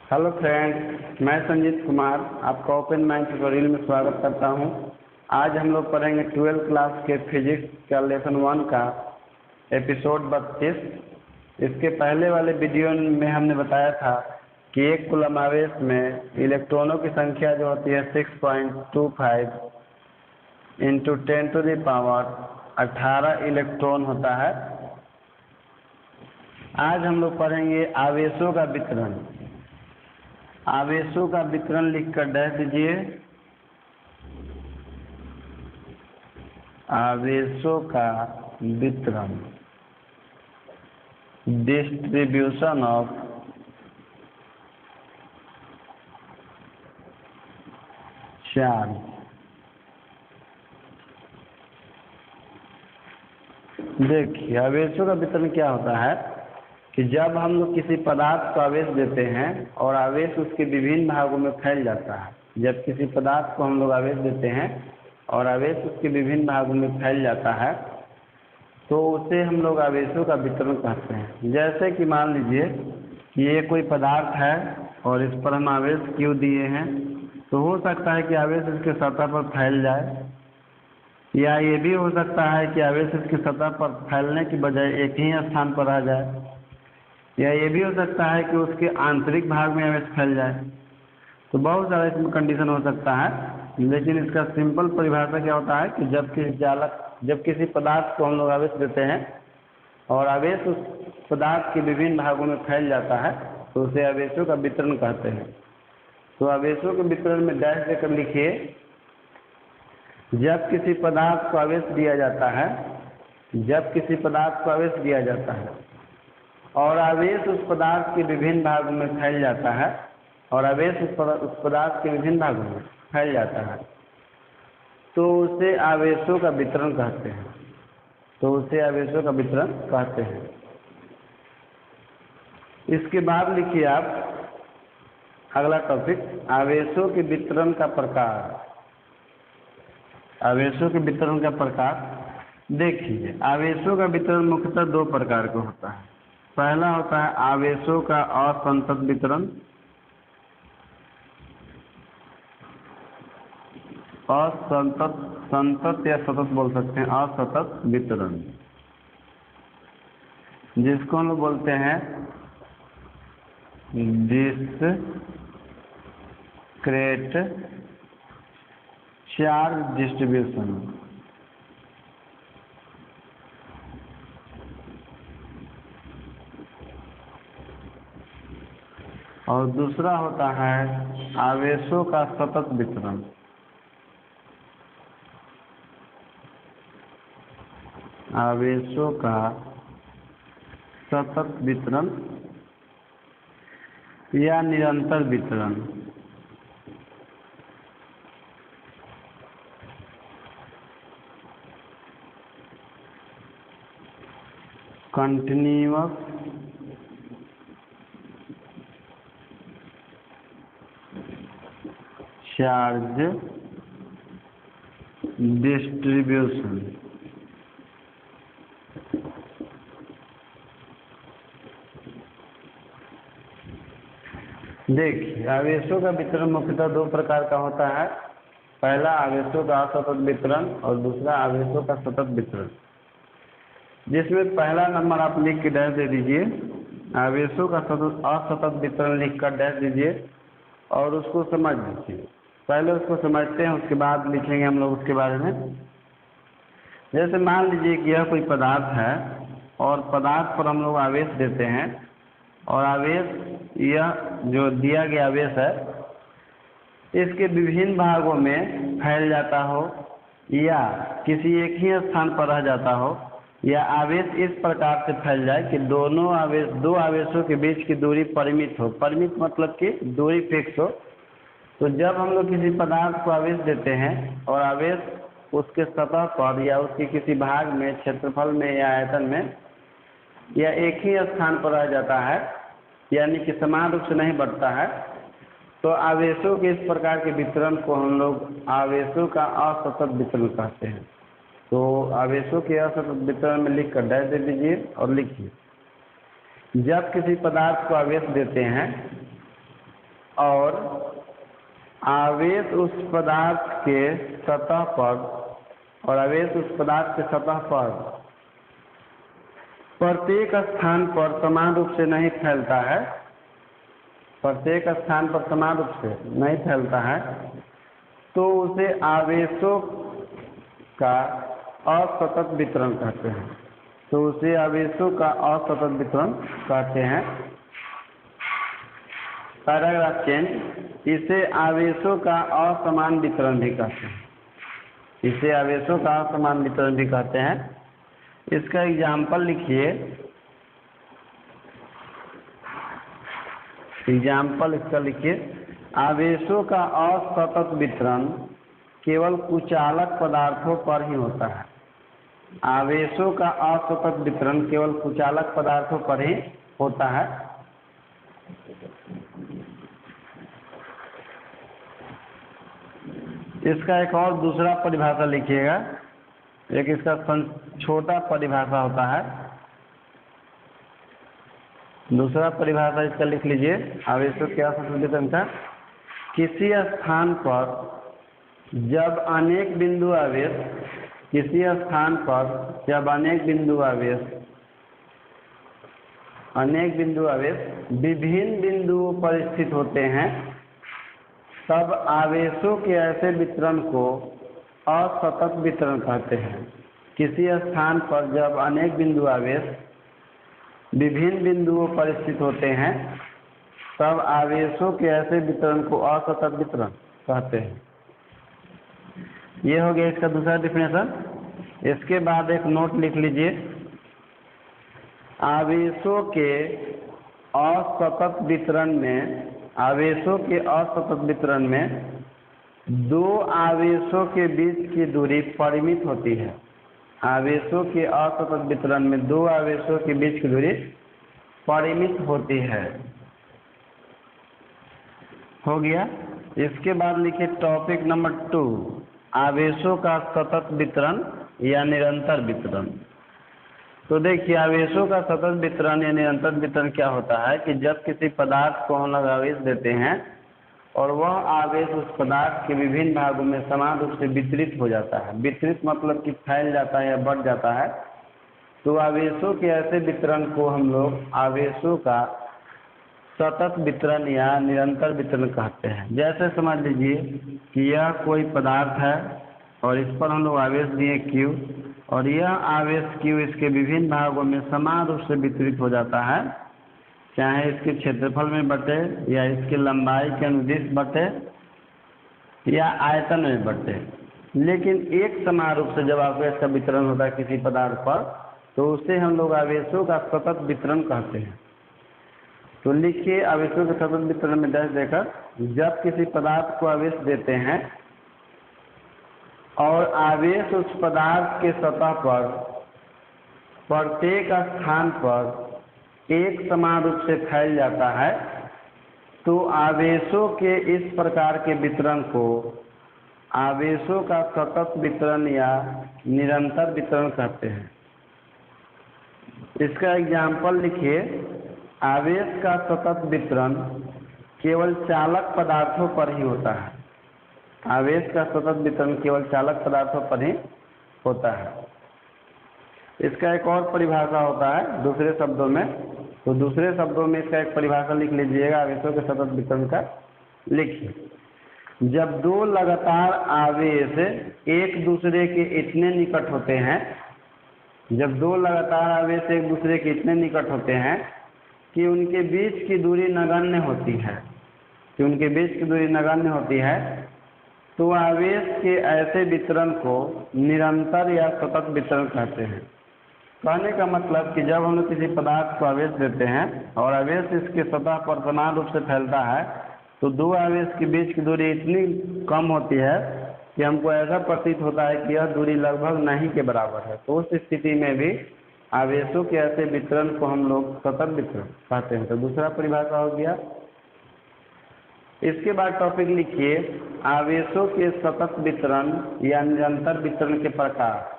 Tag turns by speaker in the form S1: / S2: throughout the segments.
S1: Hello friends, मैं संजीत कुमार आपका open mind tutorial में स्वागत करता हूं। आज हम लोग पढ़ेंगे 12th क्लास के फिजिक्स का लेसन 1 का एपिसोड 32। इसके पहले वाले वीडियो में हमने बताया था कि एक कूलम आवेश में इलेक्ट्रॉनों की संख्या जो होती है 6.25 इंटू 10⁻18 इलेक्ट्रॉन होता है। आज हम लोग पढ़ेंगे आवेशों का वितरण। आवेशों का वितरण लिखकर डैश दीजिए। आवेशों का वितरण, डिस्ट्रीब्यूशन ऑफ चार्ज। देखिए, आवेशों का वितरण क्या होता है कि जब हम लोग किसी पदार्थ को आवेश देते हैं और आवेश उसके विभिन्न भागों में फैल जाता है। जब किसी पदार्थ को हम लोग आवेश देते हैं और आवेश उसके विभिन्न भागों में फैल जाता है तो उसे हम लोग आवेशों का वितरण कहते हैं। जैसे कि मान लीजिए कि ये कोई पदार्थ है और इस पर हम आवेश Q दिए हैं, तो हो सकता है कि आवेश इसके सतह पर फैल जाए, या ये भी हो सकता है कि आवेश इसकी सतह पर फैलने की बजाय एक ही स्थान पर आ जाए, या ये भी हो सकता है कि उसके आंतरिक भाग में आवेश फैल जाए। तो बहुत सारा इसमें कंडीशन हो सकता है, लेकिन इसका सिंपल परिभाषा क्या होता है कि जब किसी पदार्थ को हम लोग आवेश देते हैं और आवेश उस पदार्थ के विभिन्न भागों में फैल जाता है तो उसे आवेशों का वितरण कहते हैं। तो आवेशों के वितरण में डैश देकर लिखिए। जब किसी पदार्थ को आवेश दिया जाता है और आवेश उस पदार्थ के विभिन्न भागों में फैल जाता है तो उसे आवेशों का वितरण कहते हैं। इसके बाद लिखिए आप अगला टॉपिक, आवेशों के वितरण का प्रकार। आवेशों के वितरण का प्रकार देखिए, आवेशों का वितरण मुख्यतः 2 प्रकार का होता है। पहला होता है आवेशों का असंतत वितरण। संतत या सतत बोल सकते हैं, असतत वितरण, जिसको हम लोग बोलते हैं डिस्क्रीट चार्ज डिस्ट्रीब्यूशन। और दूसरा होता है आवेशों का सतत वितरण। आवेशों का सतत वितरण या निरंतर वितरण। Continuous charge distribution. देखिए, आवेशों का वितरण मुख्यतः 2 प्रकार का होता है। पहला आवेशों का असतत वितरण और दूसरा आवेशों का सतत वितरण, जिसमें पहला नंबर आप लिख के डैश दे दीजिए। आवेशों का असतत वितरण लिख कर डैश दीजिए और उसको समझ लीजिए। पहले उसको समझते हैं, उसके बाद लिखेंगे हम लोग उसके बारे में। जैसे मान लीजिए कि यह कोई पदार्थ है और पदार्थ पर हम लोग आवेश देते हैं और आवेश, यह जो दिया गया आवेश है इसके विभिन्न भागों में फैल जाता हो या किसी एक ही स्थान पर रह जाता हो, या आवेश इस प्रकार से फैल जाए कि दो आवेशों के बीच की दूरी परिमित हो। परिमित मतलब कि दूरी फिक्स हो। तो जब हम लोग किसी पदार्थ को आवेश देते हैं और आवेश उसके सतह पर या उसके किसी भाग में, क्षेत्रफल में या आयतन में या एक ही स्थान पर रह जाता है, यानी कि समान रूप से नहीं बढ़ता है, तो आवेशों के इस प्रकार के वितरण को हम लोग आवेशों का असतत वितरण कहते हैं। तो आवेशों के असतत वितरण में लिख कर डैश दे दीजिए और लिखिए। जब किसी पदार्थ को आवेश देते हैं और आवेश उस पदार्थ के सतह पर प्रत्येक स्थान पर समान रूप से नहीं फैलता है, तो उसे आवेशों का असतत वितरण कहते हैं। पैराग्राफ चेंज, इसे आवेशों का असमान वितरण भी कहते हैं। इसका एग्जाम्पल लिखिए। आवेशों का असतत वितरण केवल कुचालक पदार्थों पर ही होता है। आवेशों का असतत वितरण केवल कुचालक पदार्थों पर ही होता है। इसका एक और दूसरा परिभाषा लिखिएगा। एक इसका छोटा परिभाषा होता है। दूसरा परिभाषा इसका लिख लीजिए। आवेशों के असतत वितरण का, किसी स्थान पर जब अनेक बिंदु आवेश विभिन्न बिंदुओं पर स्थित होते हैं, तब आवेशों के ऐसे वितरण को असतत वितरण कहते हैं। किसी स्थान पर जब अनेक बिंदु आवेश विभिन्न बिंदुओं पर स्थित होते हैं, तब आवेशों के ऐसे वितरण को असतत वितरण कहते हैं। ये हो गया इसका दूसरा डिफिनेशन। इसके बाद एक नोट लिख लीजिए। आवेशों के असतत वितरण में दो आवेशों के बीच की दूरी परिमित होती है। आवेशों के असतत वितरण में दो आवेशों के बीच की दूरी परिमित होती है। हो गया। इसके बाद लिखिए टॉपिक नंबर 2, आवेशों का सतत वितरण या निरंतर वितरण। तो देखिए, आवेशों का सतत वितरण या निरंतर वितरण क्या होता है कि जब किसी पदार्थ को हम लोग आवेश देते हैं और वह आवेश उस पदार्थ के विभिन्न भागों में समान रूप से वितरित हो जाता है। वितरित मतलब कि फैल जाता है या बढ़ जाता है। तो आवेशों के ऐसे वितरण को हम लोग आवेशों का सतत वितरण या निरंतर वितरण कहते हैं। जैसे समझ लीजिए कि यह कोई पदार्थ है और इस पर हम लोग आवेश दिए Q, और यह आवेश Q इसके विभिन्न भागों में समान रूप से वितरित हो जाता है, चाहे इसके क्षेत्रफल में बटे या इसकी लंबाई के अनुदिश बटे या आयतन में बटे। लेकिन एक समान रूप से जब आवेश का वितरण होता है किसी पदार्थ पर, तो उसे हम लोग आवेशों का सतत वितरण कहते हैं। तो लिखिए, आवेशों के सतत वितरण में डैश देकर, जब किसी पदार्थ को आवेश देते हैं और आवेश उस पदार्थ के सतह पर प्रत्येक स्थान पर एक समान रूप से फैल जाता है, तो आवेशों के इस प्रकार के वितरण को आवेशों का सतत वितरण या निरंतर वितरण कहते हैं। इसका एग्जाम्पल लिखिए। आवेश का सतत वितरण केवल चालक पदार्थों पर ही होता है। आवेश का सतत वितरण केवल चालक पदार्थों पर ही होता है। इसका एक और परिभाषा होता है दूसरे शब्दों में। तो दूसरे शब्दों में इसका एक परिभाषा लिख लीजिएगा आवेशों के सतत वितरण का। लिखिए, जब दो लगातार आवेश एक दूसरे के इतने निकट होते हैं, कि उनके बीच की दूरी नगण्य होती है, तो आवेश के ऐसे वितरण को निरंतर या सतत वितरण कहते हैं। कहने का मतलब कि जब हम लोग किसी पदार्थ को आवेश देते हैं और आवेश इसके सतह पर समान रूप से फैलता है, तो दो आवेश के बीच की दूरी इतनी कम होती है कि हमको ऐसा प्रतीत होता है कि यह दूरी लगभग नहीं के बराबर है। तो उस स्थिति में भी आवेशों के ऐसे वितरण को हम लोग सतत वितरण कहते हैं। तो दूसरा परिभाषा हो गया। इसके बाद टॉपिक लिखिए, आवेशों के सतत वितरण या निरंतर वितरण के प्रकार।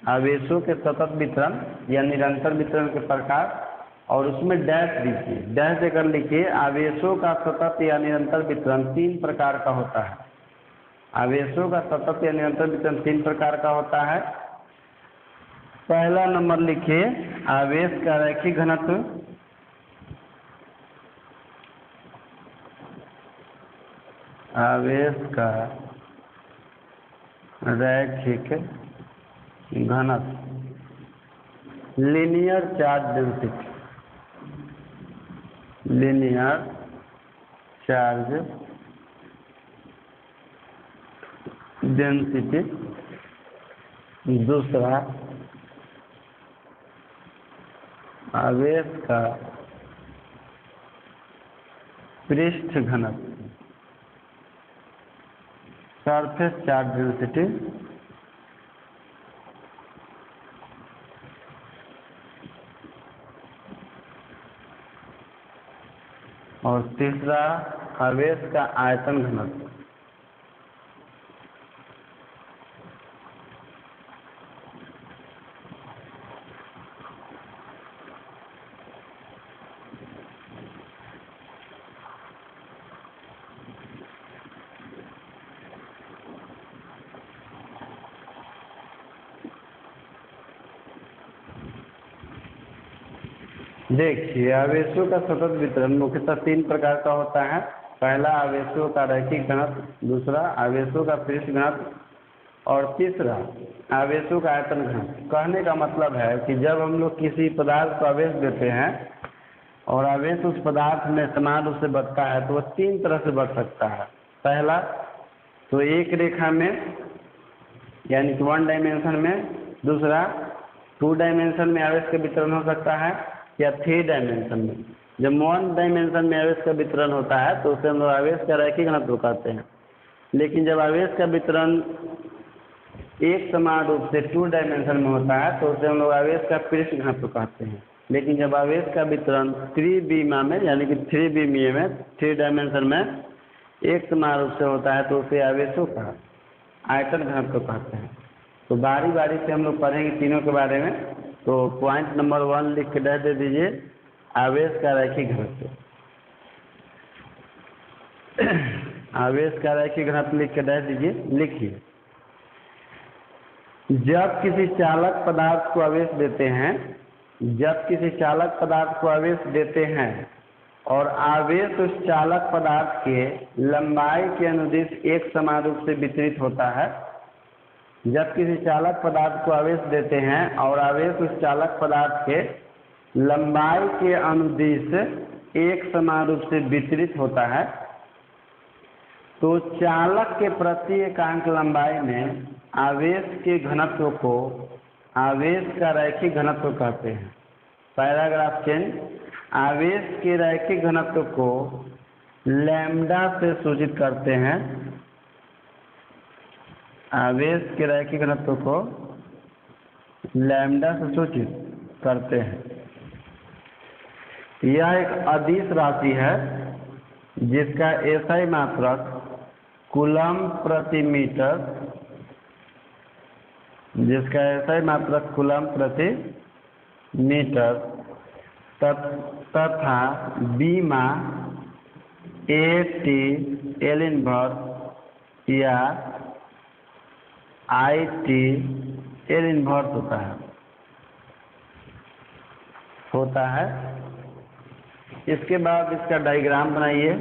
S1: आवेशों के सतत वितरण या निरंतर वितरण के प्रकार और उसमें डैश दीजिए, डैश देकर लिखिए आवेशों का सतत या निरंतर वितरण 3 प्रकार का होता है। आवेशों का सतत या निरंतर वितरण 3 प्रकार का होता है। पहला नंबर लिखिए आवेश का रैखिक घनत्व, आवेश का रैखिक घनत्व, linear charge density, linear charge density. दूसरा आवेश का पृष्ठ घनत्व, सरफेस चार्ज डेंसिटी। और तीसरा आवेश का आयतन घनत्व। देखिए आवेशों का सतत वितरण मुख्यतः 3 प्रकार का होता है। पहला आवेशों का रैखिक घनत्व, दूसरा आवेशों का पृष्ठ घनत्व और तीसरा आवेशों का आयतन घनत्व। कहने का मतलब है कि जब हम लोग किसी पदार्थ को आवेश देते हैं और आवेश उस पदार्थ में समान रूप से बढ़ता है तो वह 3 तरह से बढ़ सकता है। पहला तो एक रेखा में यानी कि 1 डायमेंशन में, दूसरा 2 डायमेंशन में आवेश का वितरण हो सकता है या 3 डायमेंशन में। जब 1 डायमेंशन में आवेश का वितरण होता है तो उसे हम लोग आवेश का रैखिक घनत्व कहते हैं। लेकिन जब आवेश का वितरण एक समान रूप से 2 डायमेंशन में होता है तो उसे हम लोग आवेश का पृष्ठ घनत्व कहते हैं। लेकिन जब आवेश का वितरण 3 बीमा में यानी कि 3 बीमीय में 3 डायमेंशन में एक समान रूप से होता है तो उसे आवेशों का आयतन घनत्व कहते हैं। तो बारी बारी से हम लोग पढ़ेंगे तीनों के बारे में। तो पॉइंट नंबर 1 लिख के दे दीजिए आवेश का रैखिक घनत्व। आवेश का रैखिक घनत्व लिख के दे दीजिए। लिखिए जब किसी चालक पदार्थ को आवेश देते हैं, जब किसी चालक पदार्थ को आवेश देते हैं और आवेश उस चालक पदार्थ के लंबाई के अनुदिश एक समान रूप से वितरित होता है। जब किसी चालक पदार्थ को आवेश देते हैं और आवेश उस चालक पदार्थ के लंबाई के अनुदिश एक समान रूप से वितरित होता है तो चालक के प्रति एकांक लंबाई में आवेश के घनत्व को आवेश का रैखिक घनत्व कहते हैं। Paragraph change. आवेश के रैखिक घनत्व को लैम्ब्डा से सूचित करते हैं। आवेश के रैखिक घनत्व को लैम्ब्डा से सूचित करते हैं। यह एक अदिश राशि है जिसका एसआई मात्रक कूलम्ब प्रति मीटर, जिसका एसआई मात्रक कूलम्ब प्रति मीटर तथा बीमा AT L इनवर्स या IT L इनवर्स होता है। इसके बाद इसका डायग्राम बनाइए।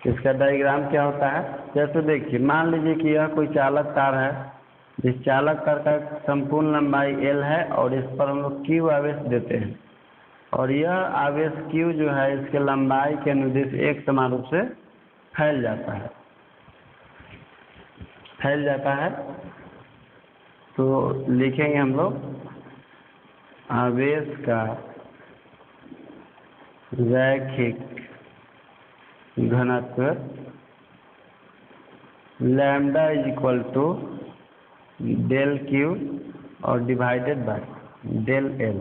S1: इसका डायग्राम क्या होता है? जैसे देखिए मान लीजिए कि यह कोई चालक तार है जिस चालक तार का संपूर्ण लंबाई L है और इस पर हम लोग Q आवेश देते हैं और यह आवेश Q जो है इसके लंबाई के अनुदिश एक समान रूप से फैल जाता है। तो लिखेंगे हम लोग आवेश का रैखिक घनत्व lambda is equal to del Q और डिवाइडेड बाय del L।